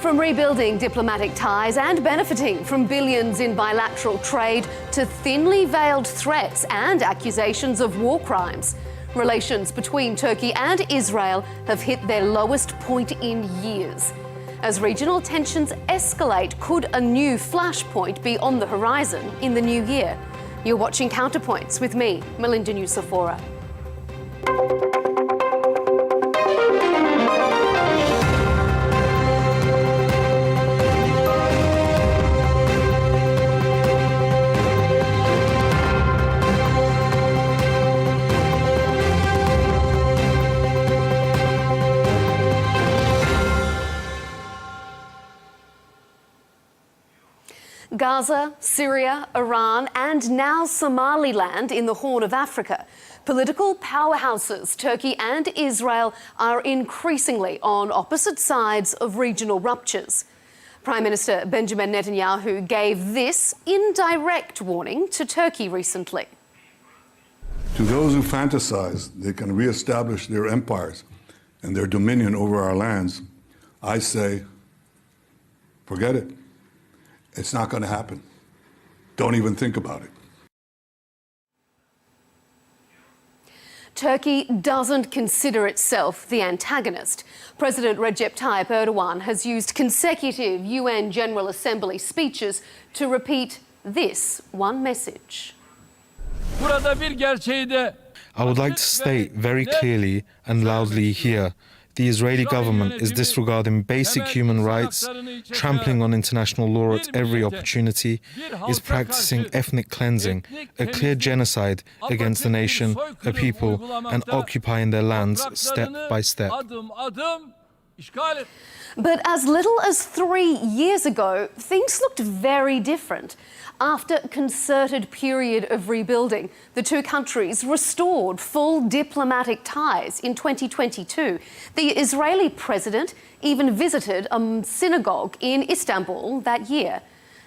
From rebuilding diplomatic ties and benefiting from billions in bilateral trade to thinly veiled threats and accusations of war crimes, relations between Turkey and Israel have hit their lowest point in years. As regional tensions escalate, could a new flashpoint be on the horizon in the new year? You're watching Counterpoints with me, Melinda Nusafora. Gaza, Syria, Iran, and now Somaliland in the Horn of Africa. Political powerhouses, Turkey and Israel, are increasingly on opposite sides of regional ruptures. Prime Minister Benjamin Netanyahu gave this indirect warning to Turkey recently. To those who fantasize they can re-establish their empires and their dominion over our lands, I say, forget it. It's not going to happen. Don't even think about it. Turkey doesn't consider itself the antagonist. President Recep Tayyip Erdogan has used consecutive UN General Assembly speeches to repeat this one message. I would like to state very clearly and loudly here, the Israeli government is disregarding basic human rights, trampling on international law at every opportunity, is practicing ethnic cleansing, a clear genocide against the nation, a people, and occupying their lands step by step. But as little as 3 years ago, things looked very different. After a concerted period of rebuilding, the two countries restored full diplomatic ties in 2022. The Israeli president even visited a synagogue in Istanbul that year.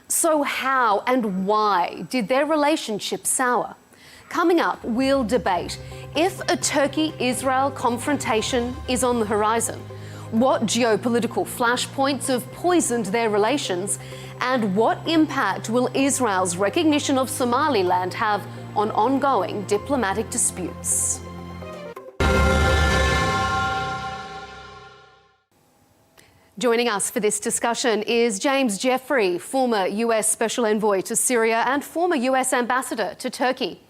So how and why did their relationship sour? Coming up, we'll debate if a Turkey-Israel confrontation is on the horizon, what geopolitical flashpoints have poisoned their relations, and what impact will Israel's recognition of Somaliland have on ongoing diplomatic disputes? Joining us for this discussion is James Jeffrey, former US Special Envoy to Syria and former US Ambassador to Turkey.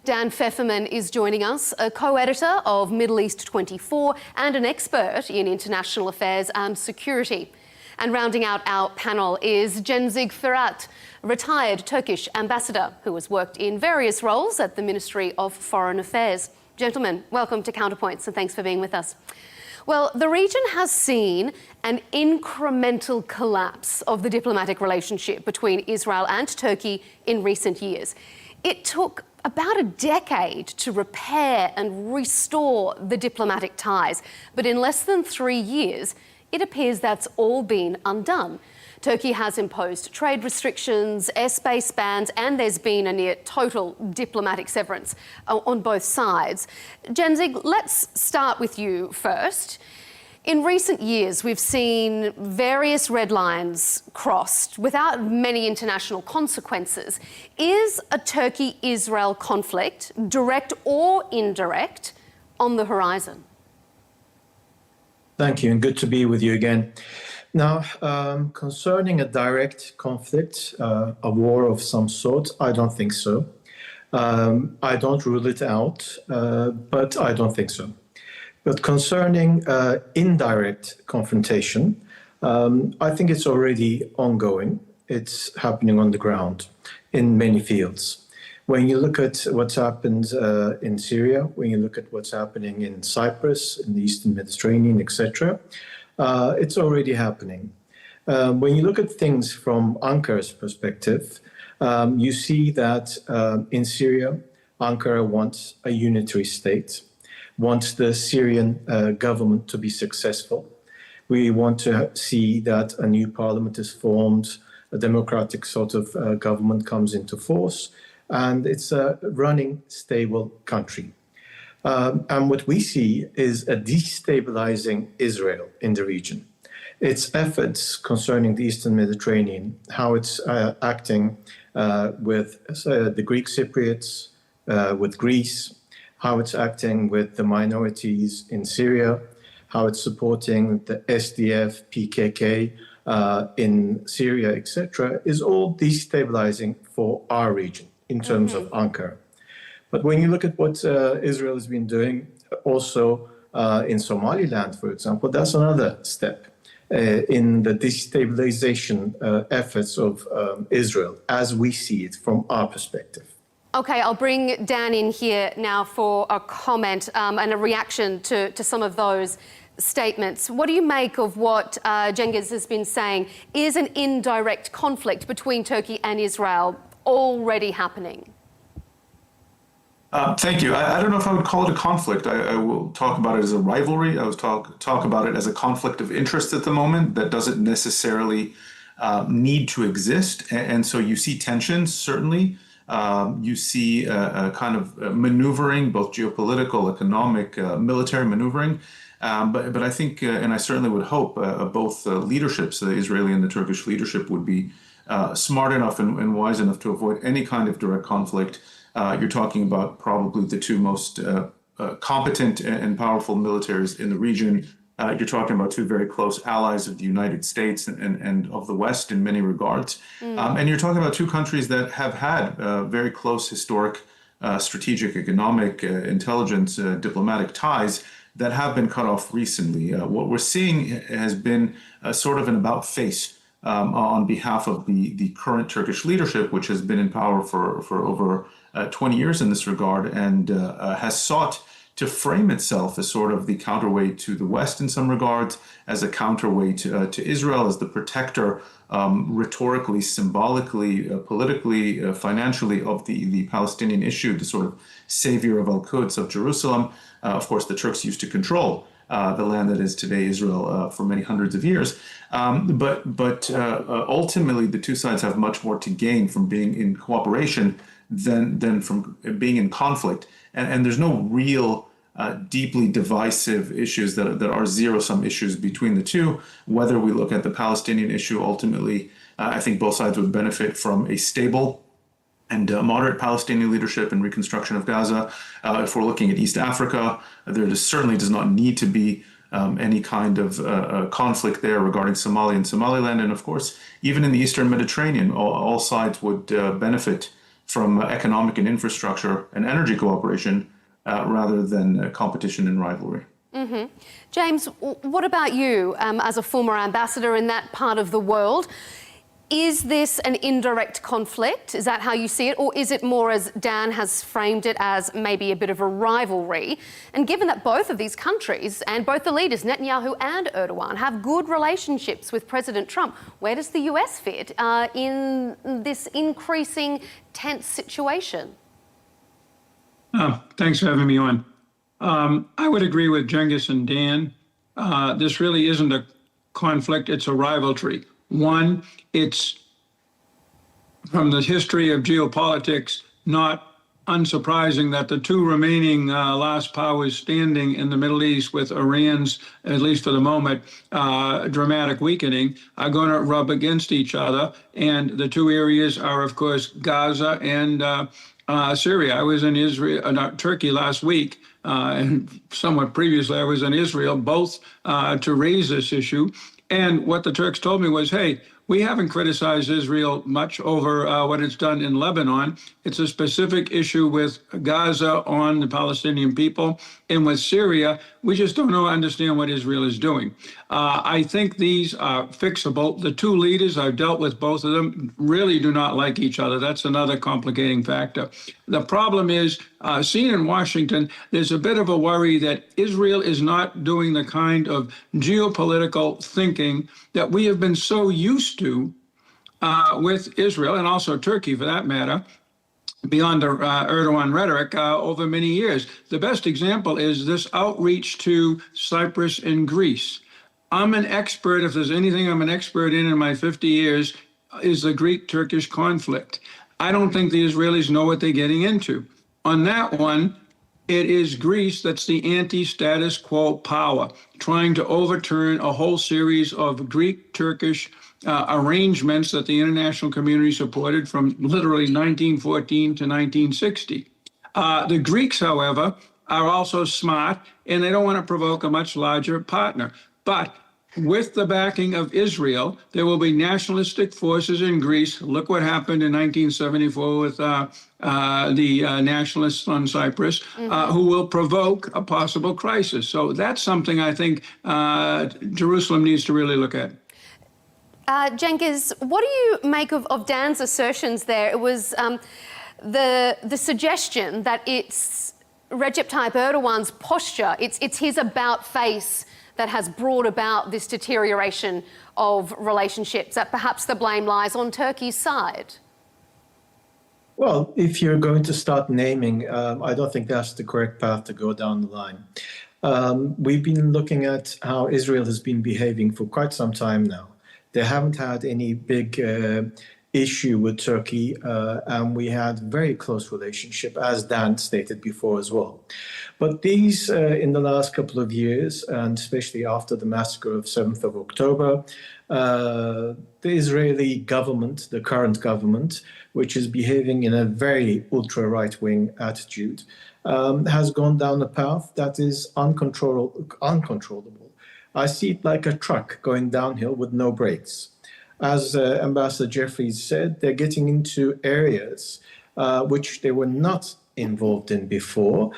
Dan Pfefferman is joining us, a co-editor of Middle East 24 and an expert in international affairs and security. And rounding out our panel is Cengiz Ferhat, retired Turkish ambassador who has worked in various roles at the Ministry of Foreign Affairs. Gentlemen, welcome to Counterpoints and thanks for being with us. Well, the region has seen an incremental collapse of the diplomatic relationship between Israel and Turkey in recent years. It took about a decade to repair and restore the diplomatic ties, but in less than 3 years, it appears that's all been undone. Turkey has imposed trade restrictions, airspace bans, and there's been a near total diplomatic severance on both sides. Cengiz, let's start with you first. In recent years, we've seen various red lines crossed without many international consequences. Is a Turkey-Israel conflict, direct or indirect, on the horizon? Thank you, and good to be with you again. Now, concerning a direct conflict, a war of some sort, I don't think so. I don't rule it out, but I don't think so. But concerning indirect confrontation, I think it's already ongoing. It's happening on the ground in many fields. When you look at what's happened in Syria, when you look at what's happening in Cyprus, in the Eastern Mediterranean, etc., it's already happening. When you look at things from Ankara's perspective, you see that in Syria, Ankara wants a unitary state, wants the Syrian government to be successful. We want to see that a new parliament is formed, a democratic sort of government comes into force, and it's a running, stable country. And what we see is a destabilizing Israel in the region. its efforts concerning the Eastern Mediterranean, how it's acting with the Greek Cypriots, with Greece, how it's acting with the minorities in Syria, how it's supporting the SDF, PKK in Syria, etc., is all destabilizing for our region in terms of Ankara. But when you look at what Israel has been doing also in Somaliland, for example, that's another step in the destabilization efforts of Israel as we see it from our perspective. Okay, I'll bring Dan in here now for a comment and a reaction to some of those statements. What do you make of what Cengiz has been saying is an indirect conflict between Turkey and Israel already happening? Thank you. I don't know if I would call it a conflict. I will talk about it as a rivalry. I will talk about it as a conflict of interest at the moment that doesn't necessarily need to exist. And so you see tensions, certainly. You see a kind of maneuvering, both geopolitical, economic, military maneuvering. But I think, and I certainly would hope, both leaderships, the Israeli and the Turkish leadership, would be smart enough and wise enough to avoid any kind of direct conflict. You're talking about probably the two most competent and powerful militaries in the region. You're talking about two very close allies of the United States and of the West in many regards. And you're talking about two countries that have had very close historic, strategic, economic, intelligence, diplomatic ties that have been cut off recently. What we're seeing has been sort of an about-face on behalf of the current Turkish leadership, which has been in power for over 20 years in this regard, and has sought to frame itself as sort of the counterweight to the West in some regards, as a counterweight to Israel, as the protector rhetorically, symbolically, politically, financially of the Palestinian issue, the sort of savior of Al-Quds, of Jerusalem. Of course, the Turks used to control the land that is today Israel for many hundreds of years. But ultimately, the two sides have much more to gain from being in cooperation than from being in conflict. And there's no real deeply divisive issues that are zero-sum issues between the two. Whether we look at the Palestinian issue, ultimately, I think both sides would benefit from a stable and moderate Palestinian leadership and reconstruction of Gaza. If we're looking at East Africa, there certainly does not need to be any kind of conflict there regarding Somalia and Somaliland. And of course, even in the Eastern Mediterranean, all sides would benefit from economic and infrastructure and energy cooperation rather than competition and rivalry. James, what about you as a former ambassador in that part of the world? Is this an indirect conflict? Is that how you see it? Or is it more, as Dan has framed it, as maybe a bit of a rivalry? And given that both of these countries and both the leaders, Netanyahu and Erdogan, have good relationships with President Trump, where does the US fit in this increasing tense situation? Thanks for having me on. I would agree with Cengiz and Dan. This really isn't a conflict, it's a rivalry. One, it's from the history of geopolitics, not unsurprising that the two remaining last powers standing in the Middle East, with Iran's, at least for the moment, dramatic weakening, are going to rub against each other. And the two areas are, of course, Gaza and Syria. I was in Turkey last week, and somewhat previously I was in Israel, both to raise this issue. And what the Turks told me was, hey, we haven't criticized Israel much over what it's done in Lebanon. It's a specific issue with Gaza on the Palestinian people. And with Syria, we just don't understand what Israel is doing. I think these are fixable. The two leaders, I've dealt with both of them, really do not like each other. That's another complicating factor. The problem is, seen in Washington, there's a bit of a worry that Israel is not doing the kind of geopolitical thinking that we have been so used to with Israel, and also Turkey for that matter, beyond the Erdogan rhetoric over many years. The best example is this outreach to Cyprus and Greece. I'm an expert, if there's anything I'm an expert in my 50 years, is the Greek-Turkish conflict. I don't think the Israelis know what they're getting into. On that one, It is Greece that's the anti-status quo power, trying to overturn a whole series of Greek-Turkish arrangements that the international community supported from literally 1914 to 1960. The Greeks, however, are also smart, and they don't want to provoke a much larger partner. But with the backing of Israel, there will be nationalistic forces in Greece. Look what happened in 1974 with the nationalists on Cyprus, who will provoke a possible crisis. So that's something I think Jerusalem needs to really look at. Cengiz, what do you make of Dan's assertions there? It was the suggestion that it's Recep Tayyip Erdogan's posture, it's his about face that has brought about this deterioration of relationships, that perhaps the blame lies on Turkey's side? Well, if you're going to start naming, I don't think that's the correct path to go down the line. We've been looking at how Israel has been behaving for quite some time now. They haven't had any big issue with Turkey, and we had very close relationship, as Dan stated before as well. But these, in the last couple of years, and especially after the massacre of 7th of October, the Israeli government, the current government, which is behaving in a very ultra-right-wing attitude, has gone down a path that is uncontrollable. I see it like a truck going downhill with no brakes. As Ambassador Jeffries said, they're getting into areas which they were not involved in before,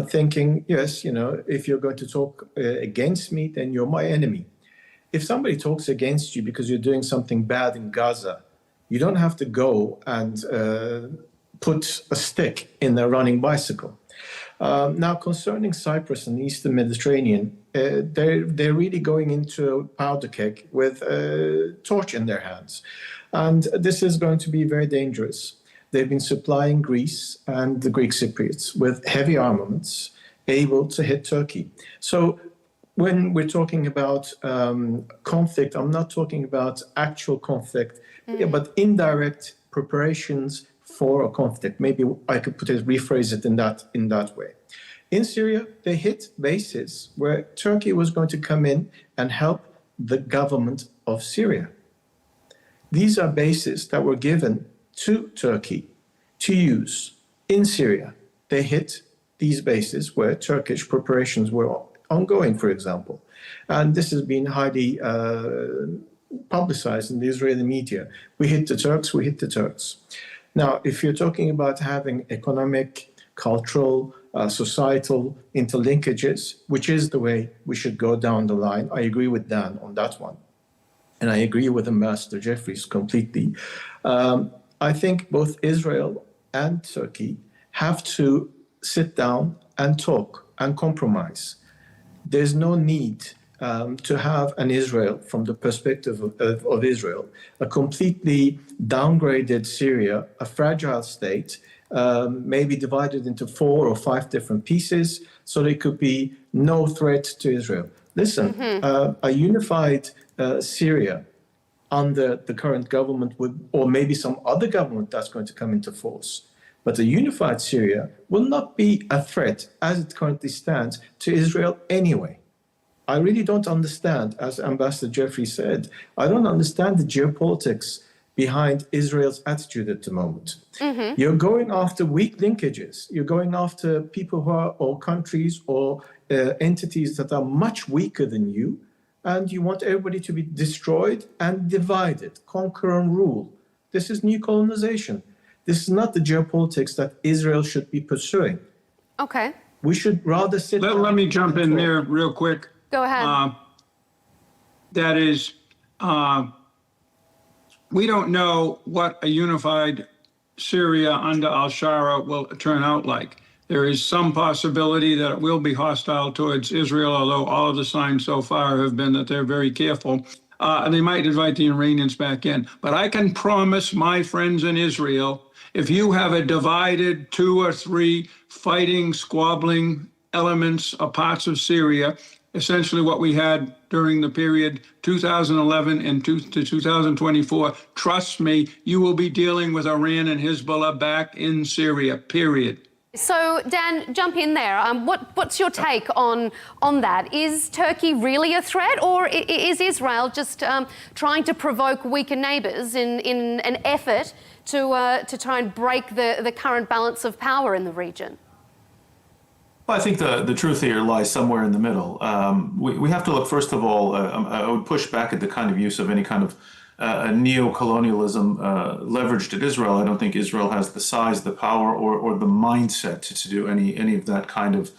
thinking, yes, you know, if you're going to talk against me, then you're my enemy. If somebody talks against you because you're doing something bad in Gaza, you don't have to go and put a stick in a running bicycle. Now, concerning Cyprus and the Eastern Mediterranean, they're really going into a powder keg with a torch in their hands. And this is going to be very dangerous. They've been supplying Greece and the Greek Cypriots with heavy armaments able to hit Turkey. So when we're talking about conflict, I'm not talking about actual conflict, but indirect preparations for a conflict. Maybe I could rephrase it in that way. In Syria, they hit bases where Turkey was going to come in and help the government of Syria. These are bases that were given to Turkey to use in Syria. They hit these bases where Turkish preparations were ongoing, for example. And this has been highly publicized in the Israeli media. We hit the Turks, we hit the Turks. Now, if you're talking about having economic, cultural, societal interlinkages, which is the way we should go down the line, I agree with Dan on that one. And I agree with Ambassador Jeffries completely. I think both Israel and Turkey have to sit down and talk and compromise. There's no need to have an Israel, from the perspective of Israel, a completely downgraded Syria, a fragile state, maybe divided into 4 or 5 different pieces, so there could be no threat to Israel. Listen, a unified Syria under the current government would, or maybe some other government that's going to come into force, but a unified Syria will not be a threat as it currently stands to Israel anyway. I really don't understand, as Ambassador Jeffrey said, I don't understand the geopolitics behind Israel's attitude at the moment. You're going after weak linkages. You're going after people who are, or countries or entities that are much weaker than you, and you want everybody to be destroyed and divided, conquer and rule. This is new colonization. This is not the geopolitics that Israel should be pursuing. Okay. We should rather sit down. Let me jump in there real quick. Go ahead. That is, we don't know what a unified Syria under al-Shara will turn out like. There is some possibility that it will be hostile towards Israel, although all of the signs so far have been that they're very careful. And they might invite the Iranians back in. But I can promise my friends in Israel, if you have a divided 2 or 3 fighting, squabbling elements or parts of Syria, essentially what we had during the period 2011 and to 2024, trust me, you will be dealing with Iran and Hezbollah back in Syria, period. So, Dan, jump in there. What's your take on that? Is Turkey really a threat, or is Israel just trying to provoke weaker neighbours in an effort to try and break the current balance of power in the region? Well, I think the truth here lies somewhere in the middle. We have to look, first of all, I would push back at the kind of use of any kind of neo-colonialism leveraged at Israel. I don't think Israel has the size, the power, or the mindset to do any of that kind of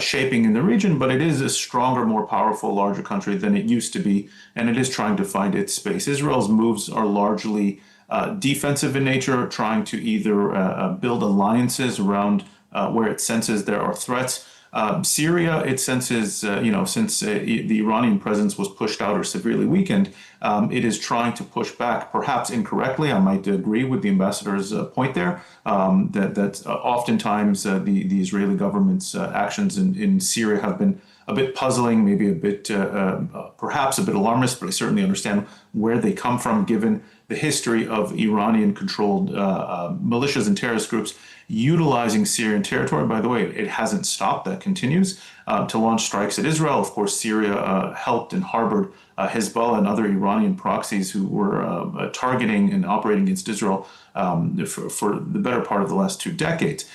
shaping in the region, but it is a stronger, more powerful, larger country than it used to be, and it is trying to find its space. Israel's moves are largely defensive in nature, trying to either build alliances around where it senses there are threats. Syria, it senses, since the Iranian presence was pushed out or severely weakened, it is trying to push back, perhaps incorrectly. I might agree with the ambassador's point there, that oftentimes the Israeli government's actions in Syria have been a bit puzzling, maybe a bit, perhaps a bit alarmist, but I certainly understand where they come from, given the history of Iranian-controlled militias and terrorist groups utilizing Syrian territory. By the way, it hasn't stopped. That continues to launch strikes at Israel. Of course, Syria helped and harbored Hezbollah and other Iranian proxies who were targeting and operating against Israel for the better part of the last 2 decades.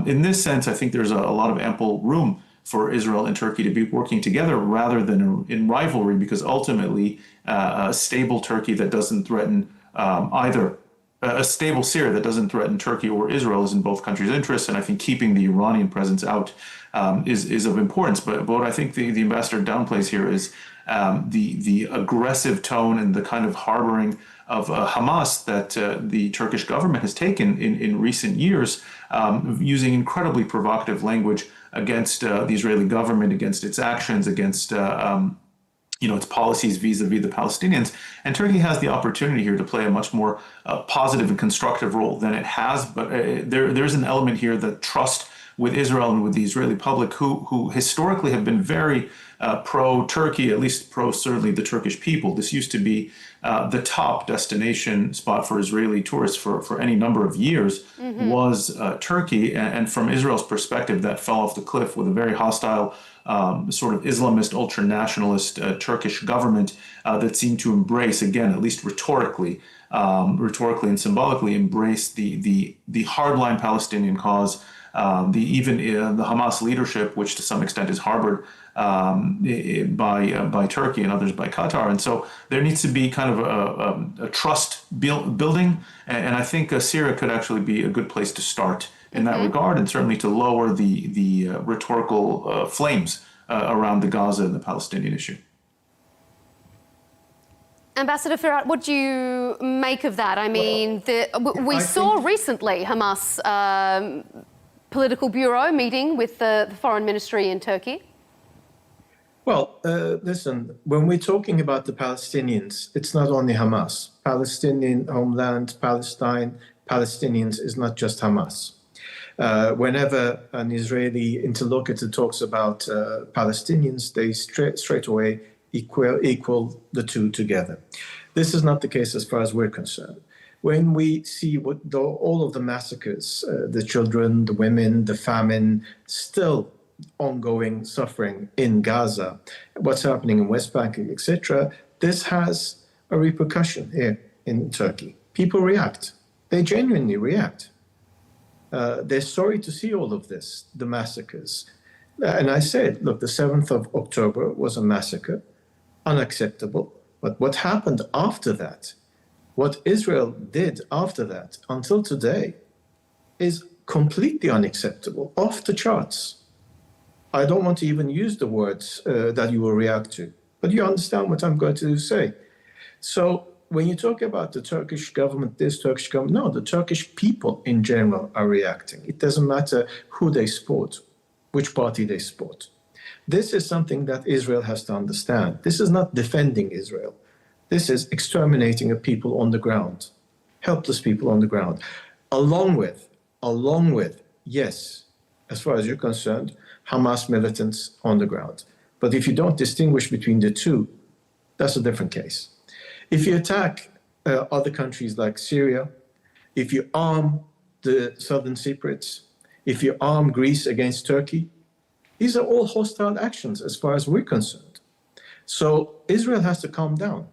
In this sense, I think there's a lot of ample room for Israel and Turkey to be working together rather than in rivalry, because ultimately a stable Turkey that doesn't threaten a stable Syria that doesn't threaten Turkey or Israel is in both countries' interests, and I think keeping the Iranian presence out is of importance. But what I think the ambassador downplays here is the aggressive tone and the kind of harboring of Hamas that the Turkish government has taken in recent years, using incredibly provocative language against the Israeli government, against its actions, against its policies vis-a-vis the Palestinians. And Turkey has the opportunity here to play a much more positive and constructive role than it has. But there's an element here that trust with Israel and with the Israeli public, who historically have been very pro-Turkey, at least pro certainly the Turkish people. This used to be the top destination spot for Israeli tourists for any number of years was Turkey. And from Israel's perspective, that fell off the cliff with a very hostile sort of Islamist, ultra-nationalist Turkish government that seemed to embrace, again, at least rhetorically and symbolically, embrace the hardline Palestinian cause, the Hamas leadership, which to some extent is harbored by Turkey and others by Qatar. And so there needs to be kind of a trust building, and I think Syria could actually be a good place to start in that regard, and certainly to lower the rhetorical flames around the Gaza and the Palestinian issue. Ambassador Firat, what do you make of that? I mean, we saw recently Hamas political bureau meeting with the foreign ministry in Turkey. Well, listen, when we're talking about the Palestinians, it's not only Hamas. Palestinian homeland, Palestine, Palestinians is not just Hamas. Whenever an Israeli interlocutor talks about Palestinians, they straight away equal the two together. This is not the case as far as we're concerned. When we see all of the massacres, the children, the women, the famine, still ongoing suffering in Gaza, what's happening in West Bank, etc., this has a repercussion here in Turkey. People react. They genuinely react. They're sorry to see all of this, the massacres. And I said, look, the 7th of October was a massacre, unacceptable. But what happened after that, what Israel did after that until today, is completely unacceptable, off the charts. I don't want to even use the words that you will react to, but you understand what I'm going to say. So when you talk about the Turkish government, no, the Turkish people in general are reacting. It doesn't matter who they support, which party they support. This is something that Israel has to understand. This is not defending Israel. This is exterminating a people on the ground, helpless people on the ground, along with, yes, as far as you're concerned, Hamas militants on the ground. But if you don't distinguish between the two, that's a different case. If you attack other countries like Syria, if you arm the southern Cypriots, if you arm Greece against Turkey, these are all hostile actions as far as we're concerned. So Israel has to calm down.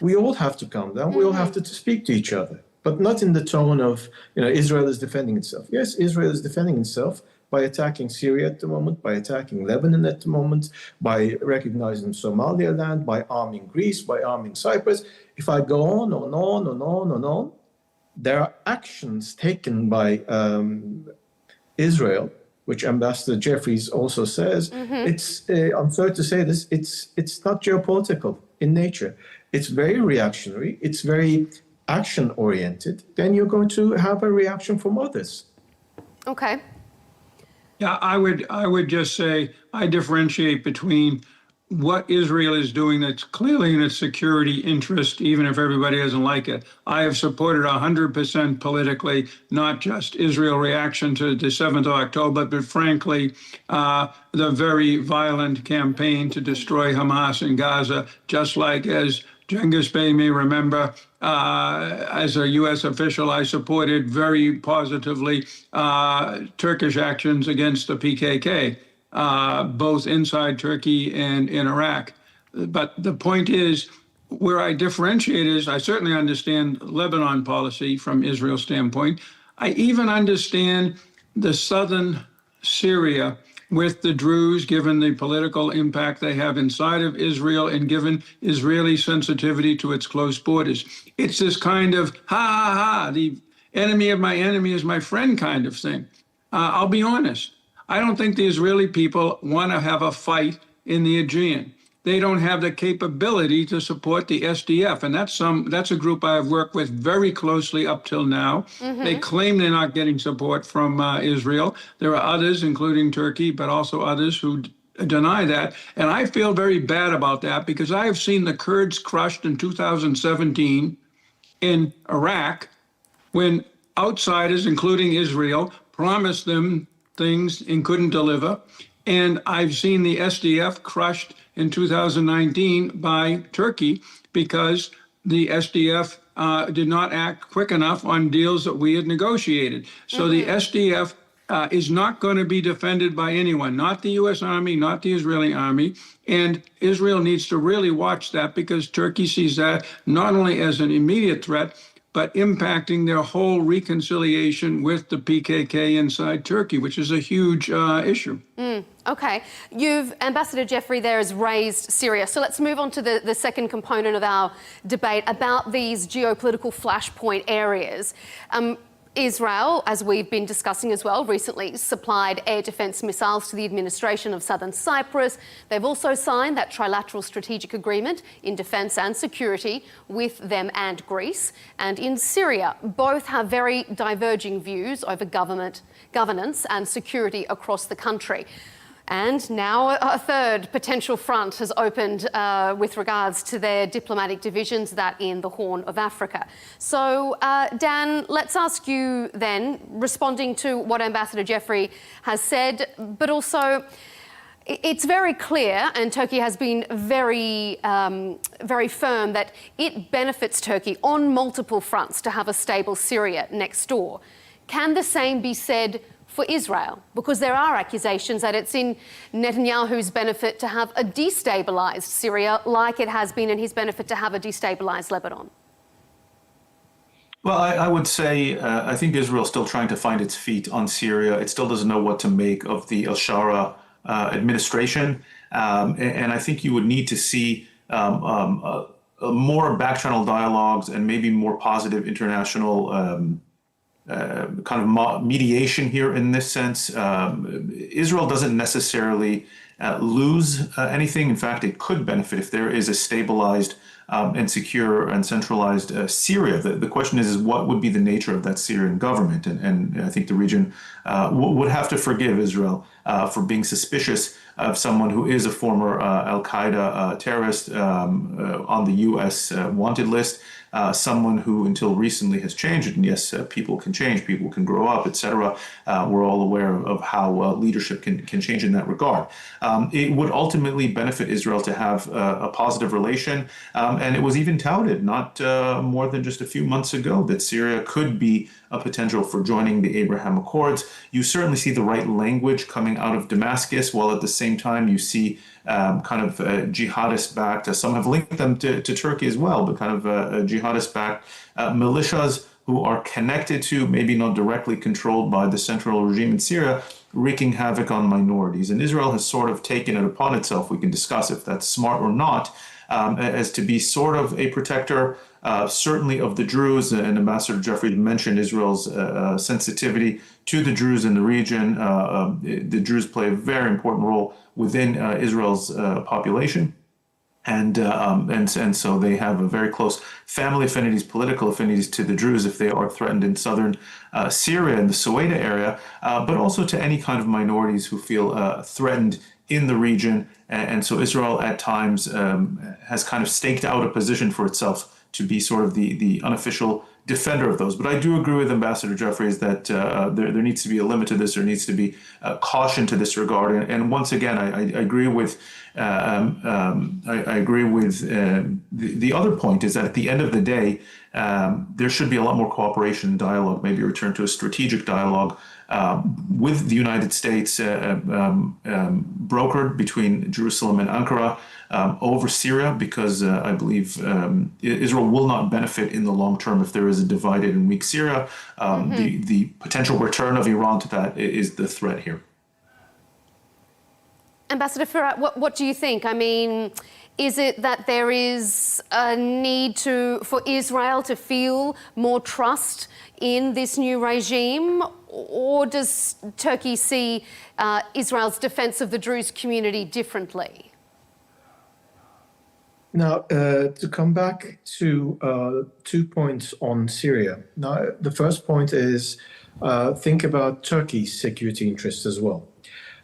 We all have to calm down. We all have to speak to each other, but not in the tone of, Israel is defending itself. Yes, Israel is defending itself by attacking Syria at the moment, by attacking Lebanon at the moment, by recognizing Somaliland, by arming Greece, by arming Cyprus. If I go on and on and on and on, there are actions taken by Israel, which Ambassador Jeffries also says. It's I'm sorry to say this, it's not geopolitical in nature. It's very reactionary. It's very action-oriented. Then you're going to have a reaction from others. Okay. Yeah, I would just say I differentiate between what Israel is doing that's clearly in its security interest, even if everybody doesn't like it. I have supported 100% politically, not just Israel reaction to the 7th of October, but frankly, the very violent campaign to destroy Hamas in Gaza, just like as Cengiz Bey may remember, as a U.S. official, I supported very positively Turkish actions against the PKK, both inside Turkey and in Iraq. But the point is, where I differentiate is, I certainly understand Lebanon policy from Israel's standpoint. I even understand the southern Syria with the Druze, given the political impact they have inside of Israel and given Israeli sensitivity to its close borders. It's this kind of, the enemy of my enemy is my friend kind of thing. I'll be honest. I don't think the Israeli people want to have a fight in the Aegean. They don't have the capability to support the SDF. And that's a group I've worked with very closely up till now. They claim they're not getting support from Israel. There are others, including Turkey, but also others who deny that. And I feel very bad about that because I have seen the Kurds crushed in 2017 in Iraq when outsiders, including Israel, promised them things and couldn't deliver. And I've seen the SDF crushed in 2019 by Turkey because the SDF did not act quick enough on deals that we had negotiated. So the SDF is not going to be defended by anyone, not the U.S. Army, not the Israeli Army. And Israel needs to really watch that because Turkey sees that not only as an immediate threat, but impacting their whole reconciliation with the PKK inside Turkey, which is a huge issue. Okay. Ambassador Jeffrey there has raised Syria. So let's move on to the second component of our debate about these geopolitical flashpoint areas. Israel, as we've been discussing as well recently, supplied air defence missiles to the administration of southern Cyprus. They've also signed that trilateral strategic agreement in defence and security with them and Greece. And in Syria, both have very diverging views over governance and security across the country. And now a third potential front has opened with regards to their diplomatic divisions, that in the Horn of Africa. So, Dan, let's ask you then, responding to what Ambassador Jeffrey has said, but also it's very clear, and Turkey has been very firm, that it benefits Turkey on multiple fronts to have a stable Syria next door. Can the same be said for Israel? Because there are accusations that it's in Netanyahu's benefit to have a destabilised Syria, like it has been in his benefit to have a destabilised Lebanon. Well, I would say I think Israel is still trying to find its feet on Syria. It still doesn't know what to make of the al-Shara administration. And I think you would need to see more back-channel dialogues and maybe more positive international kind of mediation here in this sense. Israel doesn't necessarily lose anything. In fact, it could benefit if there is a stabilized and secure and centralized Syria. The question is what would be the nature of that Syrian government? And I think the region would have to forgive Israel for being suspicious of someone who is a former Al-Qaeda terrorist on the U.S. wanted list, someone who until recently has changed. And yes, people can change, people can grow up, etc. We're all aware of how leadership can change in that regard. It would ultimately benefit Israel to have a positive relation. And it was even touted not more than just a few months ago that Syria could be a potential for joining the Abraham Accords. You certainly see the right language coming out of Damascus, while at the same time you see kind of jihadist-backed, some have linked them to Turkey as well, but kind of jihadist-backed militias who are connected to, maybe not directly controlled by the central regime in Syria, wreaking havoc on minorities. And Israel has sort of taken it upon itself, we can discuss if that's smart or not, as to be sort of a protector, certainly of the Druze. And Ambassador Jeffrey mentioned Israel's sensitivity to the Druze in the region. The Druze play a very important role within Israel's population. And so they have a very close family affinities, political affinities to the Druze if they are threatened in southern Syria and the Suwaida area, but also to any kind of minorities who feel threatened in the region. And so Israel at times has kind of staked out a position for itself to be sort of the unofficial defender of those. But I do agree with Ambassador Jeffries that there needs to be a limit to this. There needs to be caution to this regard. And once again, I agree with the other point is that at the end of the day, there should be a lot more cooperation and dialogue, maybe return to a strategic dialogue with the United States, brokered between Jerusalem and Ankara over Syria, because I believe Israel will not benefit in the long term if there is a divided and weak Syria. The potential return of Iran to that is the threat here. Ambassador Farhat, what do you think? I mean, is it that there is a need for Israel to feel more trust in this new regime, or does Turkey see Israel's defense of the Druze community differently? Now, to come back to 2 points on Syria. Now, the first point is think about Turkey's security interests as well.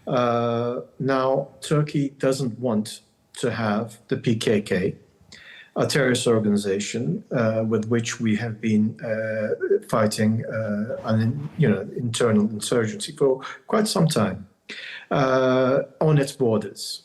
Now, Turkey doesn't want to have the PKK, a terrorist organization with which we have been fighting an internal insurgency for quite some time on its borders.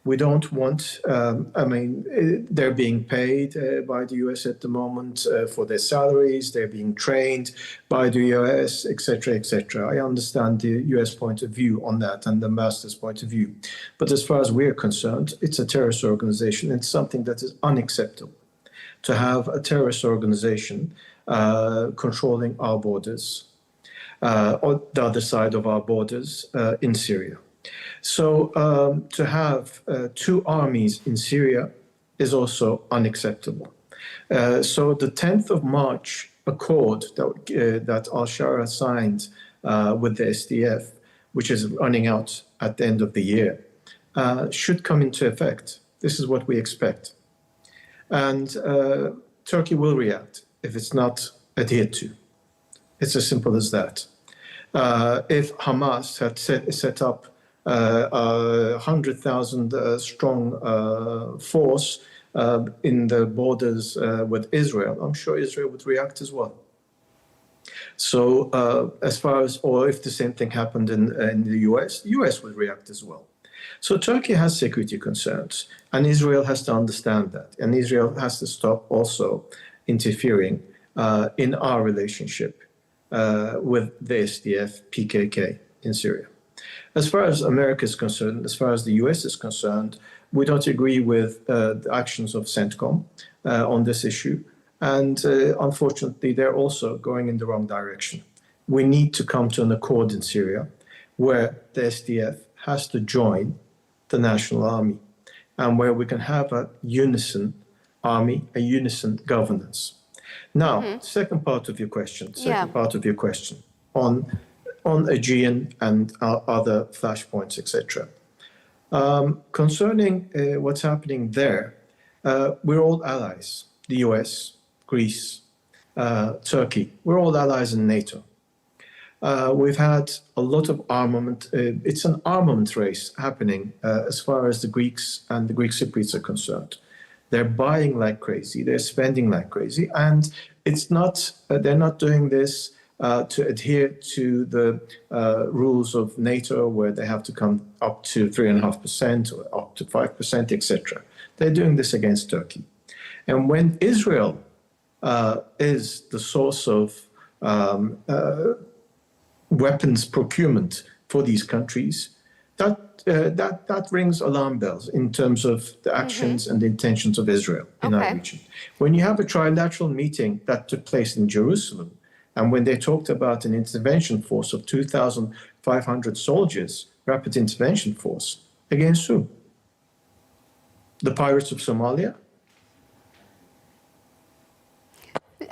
We don't want, they're being paid by the US at the moment for their salaries, they're being trained by the US, etc., etc. I understand the US point of view on that and the ambassador's point of view. But as far as we're concerned, it's a terrorist organization. It's something that is unacceptable to have a terrorist organization controlling our borders, on the other side of our borders in Syria. So to have two armies in Syria is also unacceptable. So the 10th of March accord that al-Shara signed with the SDF, which is running out at the end of the year, should come into effect. This is what we expect. And Turkey will react if it's not adhered to. It's as simple as that. If Hamas had set up 100,000 strong force in the borders with Israel, I'm sure Israel would react as well. So as far as, or if the same thing happened in the US would react as well. So Turkey has security concerns, and Israel has to understand that. And Israel has to stop also interfering in our relationship with the SDF, PKK in Syria. As far as America is concerned, as far as the US is concerned, we don't agree with the actions of CENTCOM on this issue. And unfortunately, they're also going in the wrong direction. We need to come to an accord in Syria where the SDF has to join the national army and where we can have a unison army, a unison governance. Now, second part of your question on Aegean and other flashpoints, etc. Concerning what's happening there, we're all allies. The US, Greece, Turkey, we're all allies in NATO. we've had a lot of armament. It's an armament race happening as far as the Greeks and the Greek Cypriots are concerned. They're buying like crazy. They're spending like crazy, and it's not. They're not doing this to adhere to the rules of NATO, where they have to come up to 3.5% or up to 5%, etc. They're doing this against Turkey, and when Israel is the source of weapons procurement for these countries, that rings alarm bells in terms of the actions and the intentions of Israel in our region. When you have a trilateral meeting that took place in Jerusalem, and when they talked about an intervention force of 2,500 soldiers, rapid intervention force, against who? The pirates of Somalia?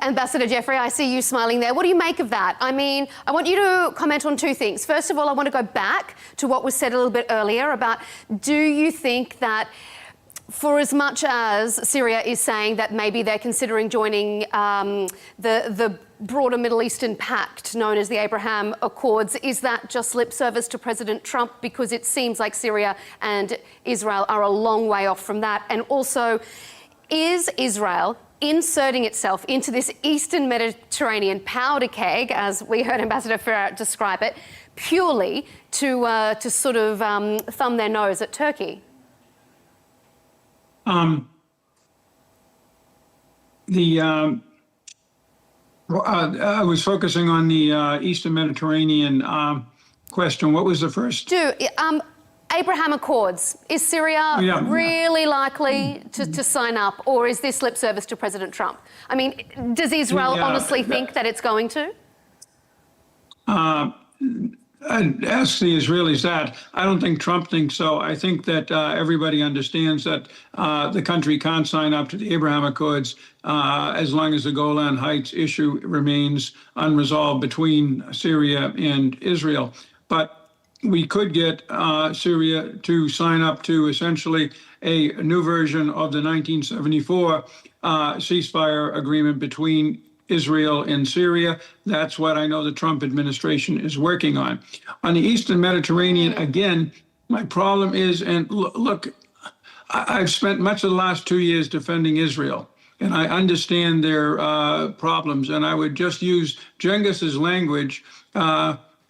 Ambassador Jeffrey, I see you smiling there. What do you make of that? I mean, I want you to comment on two things. First of all, I want to go back to what was said a little bit earlier about, do you think that for as much as Syria is saying that maybe they're considering joining the broader Middle Eastern pact known as the Abraham Accords, is that just lip service to President Trump? Because it seems like Syria and Israel are a long way off from that. And also, is Israel inserting itself into this Eastern Mediterranean powder keg, as we heard Ambassador Ferrer describe it, purely to sort of thumb their nose at Turkey? I was focusing on the Eastern Mediterranean question. What was the first? Abraham Accords. Is Syria really likely to sign up, or is this lip service to President Trump? I mean, does Israel honestly think that it's going to? I'd ask the Israelis that. I don't think Trump thinks so. I think that everybody understands that the country can't sign up to the Abraham Accords as long as the Golan Heights issue remains unresolved between Syria and Israel. But we could get Syria to sign up to essentially a new version of the 1974 ceasefire agreement between Israel and Syria. That's what I know the Trump administration is working on. On the Eastern Mediterranean, again, my problem is, and look, I've spent much of the last 2 years defending Israel, and I understand their problems, and I would just use Cengiz's language,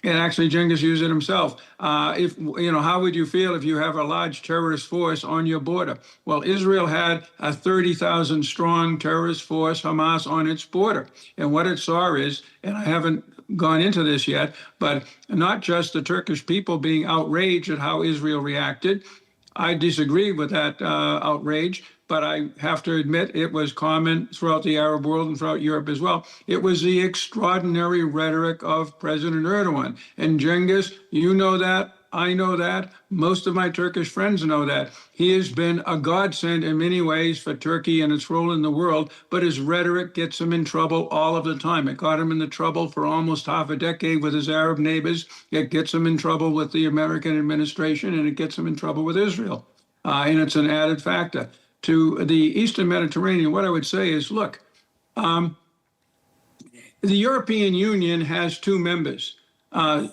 and actually Cengiz used it himself. How would you feel if you have a large terrorist force on your border? Well, Israel had a 30,000 strong terrorist force, Hamas, on its border. And what it saw is, and I haven't gone into this yet, but not just the Turkish people being outraged at how Israel reacted. I disagree with that outrage, but I have to admit it was common throughout the Arab world and throughout Europe as well. It was the extraordinary rhetoric of President Erdogan. And Cengiz, you know that, I know that, most of my Turkish friends know that. He has been a godsend in many ways for Turkey and its role in the world, but his rhetoric gets him in trouble all of the time. It got him into trouble for almost half a decade with his Arab neighbors. It gets him in trouble with the American administration, and it gets him in trouble with Israel. And it's an added factor. To the Eastern Mediterranean, what I would say is, look, the European Union has two members,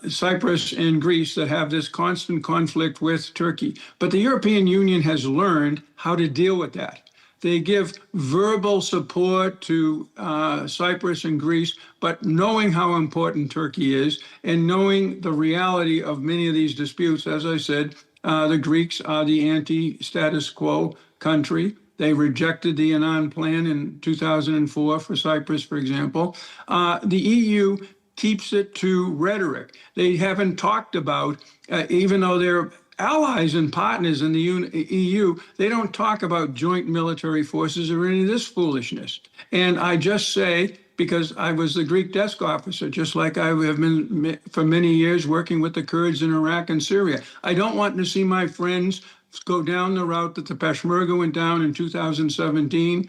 Cyprus and Greece, that have this constant conflict with Turkey. But the European Union has learned how to deal with that. They give verbal support to Cyprus and Greece, but knowing how important Turkey is and knowing the reality of many of these disputes, as I said, the Greeks are the anti-status quo country. They rejected the Annan Plan in 2004 for Cyprus, for example. The EU keeps it to rhetoric. They haven't talked about, even though they're allies and partners in the EU, they don't talk about joint military forces or any of this foolishness. And I just say, because I was the Greek desk officer, just like I have been for many years working with the Kurds in Iraq and Syria. I don't want to see my friends go down the route that the Peshmerga went down in 2017 in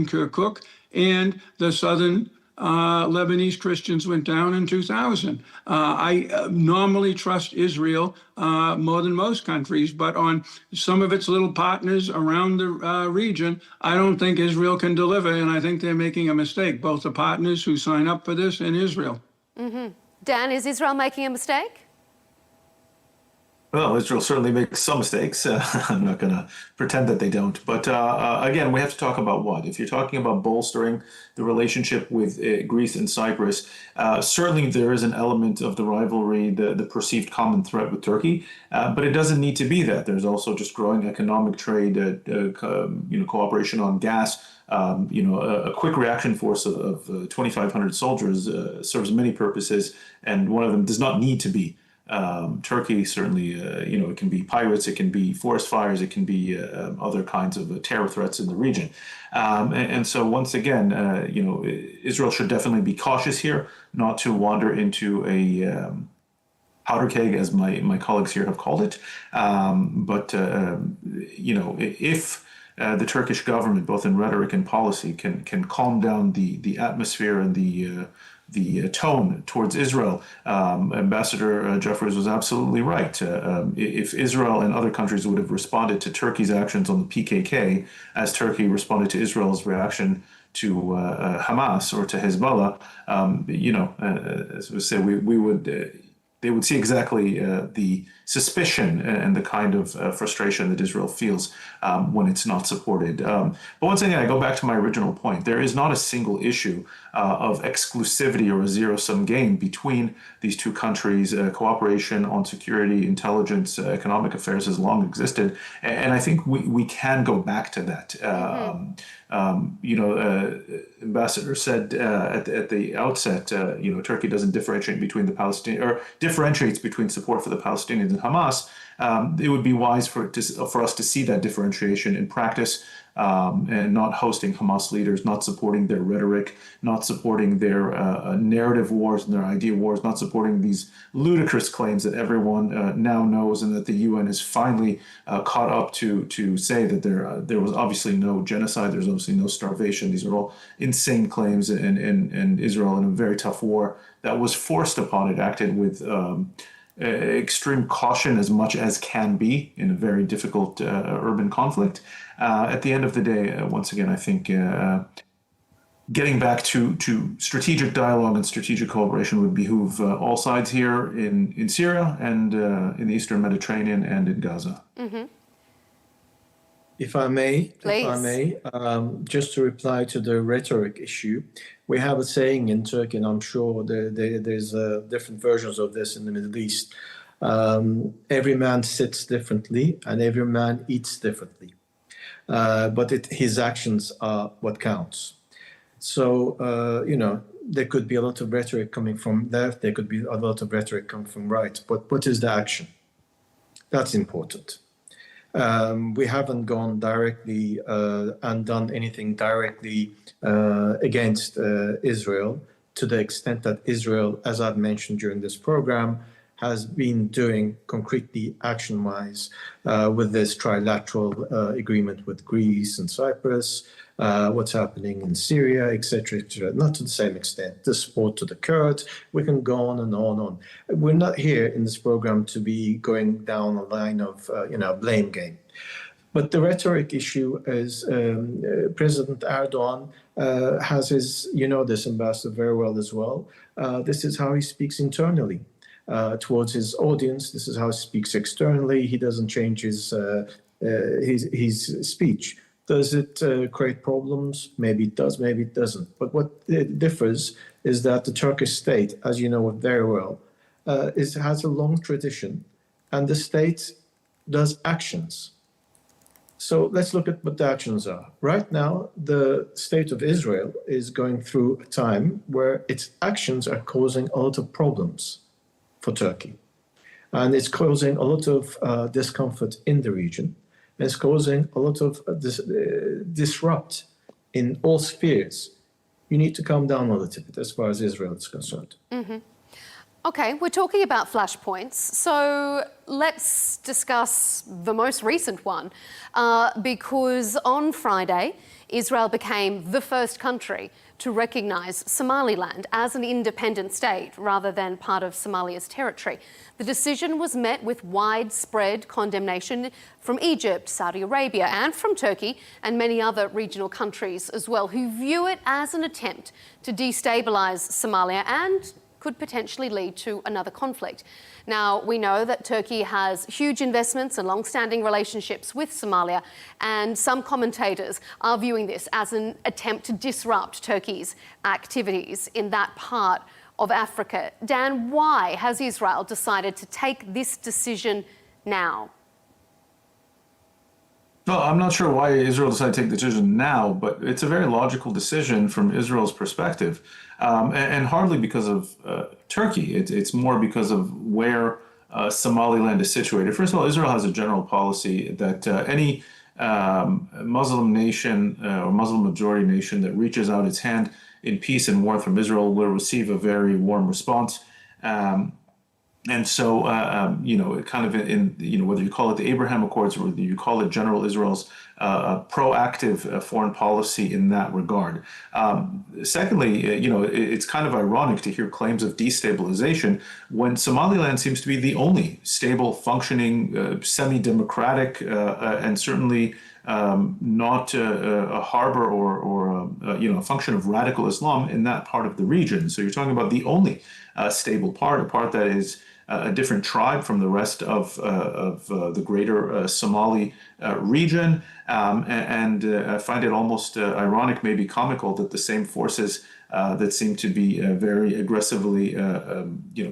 Kirkuk, and the southern Lebanese Christians went down in 2000. I normally trust Israel more than most countries, but on some of its little partners around the region, I don't think Israel can deliver, and I think they're making a mistake, both the partners who sign up for this and Israel. Dan, is Israel making a mistake? Well, Israel certainly makes some mistakes. I'm not going to pretend that they don't. But again, we have to talk about what? If you're talking about bolstering the relationship with Greece and Cyprus, certainly there is an element of the rivalry, the perceived common threat with Turkey, but it doesn't need to be that. There's also just growing economic trade, cooperation on gas. A quick reaction force of 2,500 soldiers serves many purposes, and one of them does not need to be Turkey. Certainly, it can be pirates, it can be forest fires, it can be other kinds of terror threats in the region. And so once again, Israel should definitely be cautious here, not to wander into a powder keg, as my colleagues here have called it. If the Turkish government, both in rhetoric and policy, can calm down the atmosphere and the tone towards Israel. Ambassador Jeffries was absolutely right. If Israel and other countries would have responded to Turkey's actions on the PKK as Turkey responded to Israel's reaction to Hamas or to Hezbollah, as we say, they would see exactly the suspicion and the kind of frustration that Israel feels when it's not supported. But once again, I go back to my original point. There is not a single issue of exclusivity or a zero-sum game between these two countries. Cooperation on security, intelligence, economic affairs has long existed. And I think we can go back to that. Ambassador said at the outset, Turkey doesn't differentiate between the Palestinians, or differentiates between support for the Palestinians and Hamas. It would be wise for us to see that differentiation in practice, and not hosting Hamas leaders, not supporting their rhetoric, not supporting their narrative wars and their idea wars, not supporting these ludicrous claims that everyone now knows and that the UN has finally caught up to say that there was obviously no genocide, there's obviously no starvation. These are all insane claims, and Israel, in a very tough war that was forced upon it, acted with extreme caution as much as can be in a very difficult urban conflict. At the end of the day, once again, I think getting back to strategic dialogue and strategic cooperation would behoove all sides here in Syria and in the Eastern Mediterranean and in Gaza. Mm-hmm. If I may, Please. Just to reply to the rhetoric issue, we have a saying in Turkey, and I'm sure there's different versions of this in the Middle East. Every man sits differently, and every man eats differently. But his actions are what counts. So, there could be a lot of rhetoric coming from left, there could be a lot of rhetoric coming from right, but what is the action? That's important. We haven't gone directly and done anything directly against Israel, to the extent that Israel, as I've mentioned during this program, has been doing concretely action-wise with this trilateral agreement with Greece and Cyprus, what's happening in Syria, etc., etc. Not to the same extent. The support to the Kurds, we can go on and on and on. We're not here in this program to be going down a line of, blame game. But the rhetoric issue is President Erdogan has his, this, Ambassador, very well as well. This is how he speaks internally towards his audience. This is how he speaks externally. He doesn't change his speech. Does it create problems? Maybe it does, maybe it doesn't. But what differs is that the Turkish state, as you know very well, has a long tradition, and the state does actions. So let's look at what the actions are. Right now, the state of Israel is going through a time where its actions are causing a lot of problems for Turkey. And it's causing a lot of discomfort in the region. It's causing a lot of disrupt in all spheres. You need to calm down a little bit as far as Israel is concerned. Mm-hmm. Okay, we're talking about flashpoints, so let's discuss the most recent one, because on Friday, Israel became the first country to recognise Somaliland as an independent state rather than part of Somalia's territory. The decision was met with widespread condemnation from Egypt, Saudi Arabia and from Turkey and many other regional countries as well, who view it as an attempt to destabilise Somalia and could potentially lead to another conflict. Now, we know that Turkey has huge investments and long-standing relationships with Somalia, and some commentators are viewing this as an attempt to disrupt Turkey's activities in that part of Africa. Dan, why has Israel decided to take this decision now? Well, I'm not sure why Israel decided to take the decision now, but it's a very logical decision from Israel's perspective, and hardly because of Turkey. It's more because of where Somaliland is situated. First of all, Israel has a general policy that any Muslim nation or Muslim majority nation that reaches out its hand in peace and warmth from Israel will receive a very warm response. And so, kind of whether you call it the Abraham Accords or whether you call it General Israel's proactive foreign policy in that regard. Secondly, it's kind of ironic to hear claims of destabilization when Somaliland seems to be the only stable, functioning, semi-democratic, and certainly not a harbor or a function of radical Islam in that part of the region. So you're talking about the only stable part, a part that is a different tribe from the rest of the greater Somali region. And I find it almost ironic, maybe comical, that the same forces that seem to be very aggressively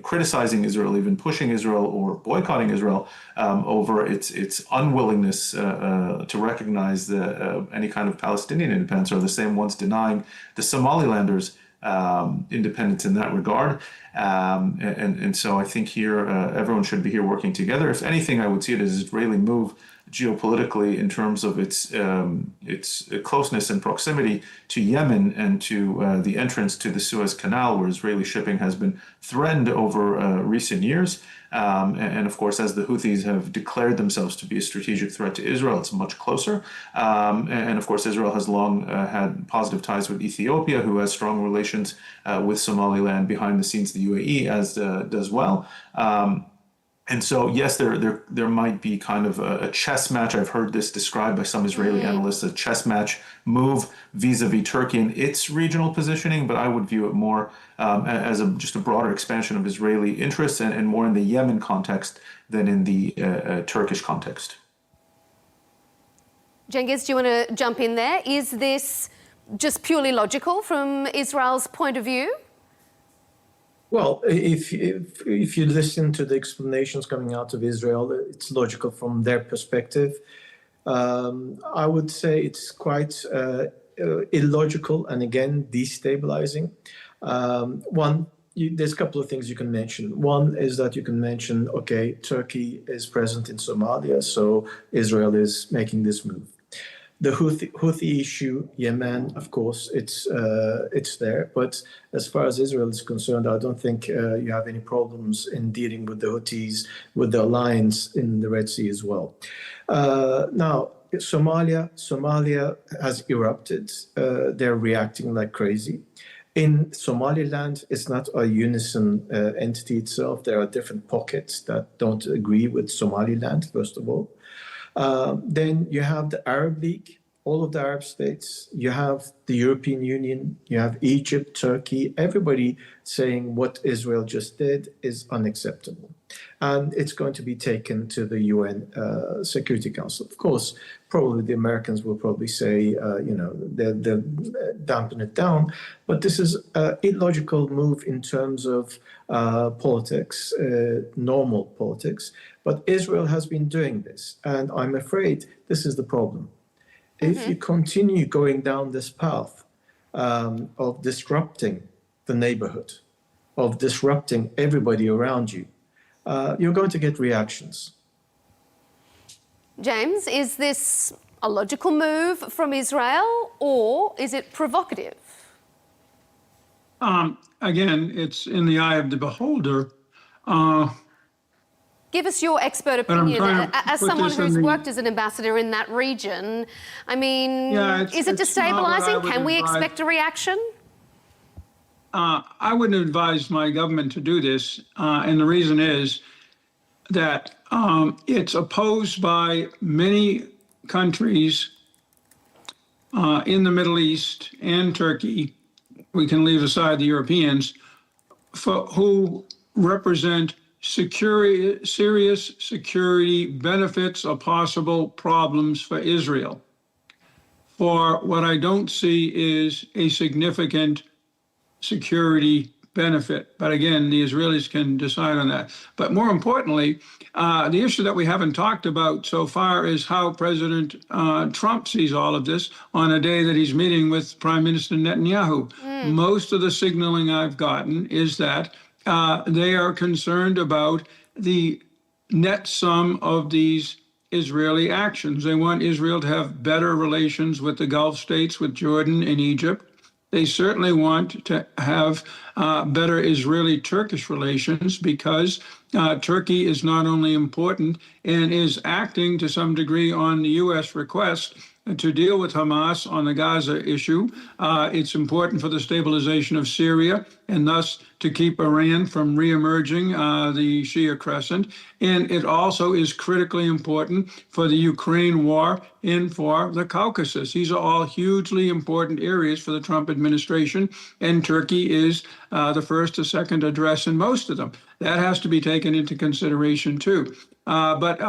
criticizing Israel, even pushing Israel or boycotting Israel over its unwillingness to recognize any kind of Palestinian independence, are the same ones denying the Somalilanders independence in that regard. And so I think here everyone should be here working together. If anything, I would see it as an Israeli move geopolitically in terms of its closeness and proximity to Yemen and to the entrance to the Suez Canal, where Israeli shipping has been threatened over recent years. And of course, as the Houthis have declared themselves to be a strategic threat to Israel, it's much closer. And of course, Israel has long had positive ties with Ethiopia, who has strong relations with Somaliland behind the scenes, the UAE, as does well. And so, yes, there might be kind of a chess match. I've heard this described by some Israeli analysts, a chess match move vis-a-vis Turkey and its regional positioning, but I would view it more as just a broader expansion of Israeli interests and more in the Yemen context than in the Turkish context. Cengiz, do you want to jump in there? Is this just purely logical from Israel's point of view? Well, if you listen to the explanations coming out of Israel, it's logical from their perspective. I would say it's quite illogical and again destabilizing. There's a couple of things you can mention. One is that you can mention, okay, Turkey is present in Somalia, so Israel is making this move. The Houthi issue, Yemen, of course, it's there. But as far as Israel is concerned, I don't think you have any problems in dealing with the Houthis, with the alliance in the Red Sea as well. Now, Somalia has erupted. They're reacting like crazy. In Somaliland, it's not a unison entity itself. There are different pockets that don't agree with Somaliland, first of all. Then you have the Arab League, all of the Arab states. You have the European Union. You have Egypt, Turkey, everybody saying what Israel just did is unacceptable. And it's going to be taken to the UN Security Council. Of course, probably the Americans will probably say, they'll dampen it down. But this is an illogical move in terms of politics, normal politics. But Israel has been doing this, and I'm afraid this is the problem. If you continue going down this path of disrupting the neighborhood, of disrupting everybody around you, you're going to get reactions. James, is this a logical move from Israel, or is it provocative? Again, it's in the eye of the beholder. Give us your expert opinion as someone who's worked as an ambassador in that region. I mean, is it destabilizing? Can we expect a reaction? I wouldn't advise my government to do this, and the reason is that it's opposed by many countries in the Middle East and Turkey. We can leave aside the Europeans who represent serious security benefits or possible problems for Israel. For what I don't see is a significant security benefit. But again, the Israelis can decide on that. But more importantly, the issue that we haven't talked about so far is how President Trump sees all of this on a day that he's meeting with Prime Minister Netanyahu. Most of the signaling I've gotten is that they are concerned about the net sum of these Israeli actions. They want Israel to have better relations with the Gulf states, with Jordan and Egypt. They certainly want to have better Israeli-Turkish relations because Turkey is not only important and is acting to some degree on the U.S. request to deal with Hamas on the Gaza issue. It's important for the stabilization of Syria and thus to keep Iran from reemerging the Shia crescent. And it also is critically important for the Ukraine war and for the Caucasus. These are all hugely important areas for the Trump administration, and Turkey is the first or second address in most of them. That has to be taken into consideration too. But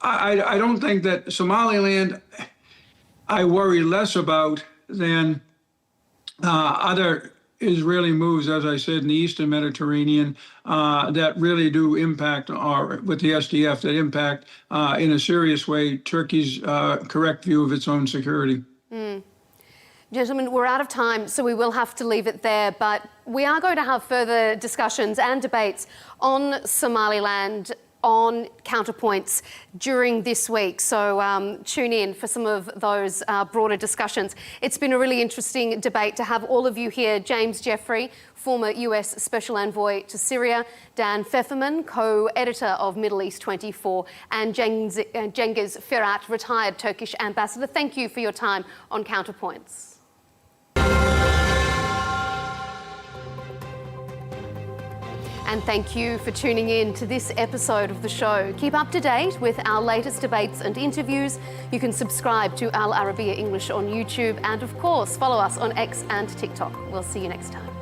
I don't think that Somaliland, I worry less about than other Israeli moves, as I said, in the Eastern Mediterranean that really do impact, or with the SDF, that impact in a serious way Turkey's correct view of its own security. Gentlemen, we're out of time, so we will have to leave it there. But we are going to have further discussions and debates on Somaliland, on Counterpoints during this week. So tune in for some of those broader discussions. It's been a really interesting debate to have all of you here. James Jeffrey, former US Special Envoy to Syria, Dan Pfefferman, co-editor of Middle East 24, and Cengiz Ferhat, retired Turkish ambassador. Thank you for your time on Counterpoints. And thank you for tuning in to this episode of the show. Keep up to date with our latest debates and interviews. You can subscribe to Al Arabiya English on YouTube and, of course, follow us on X and TikTok. We'll see you next time.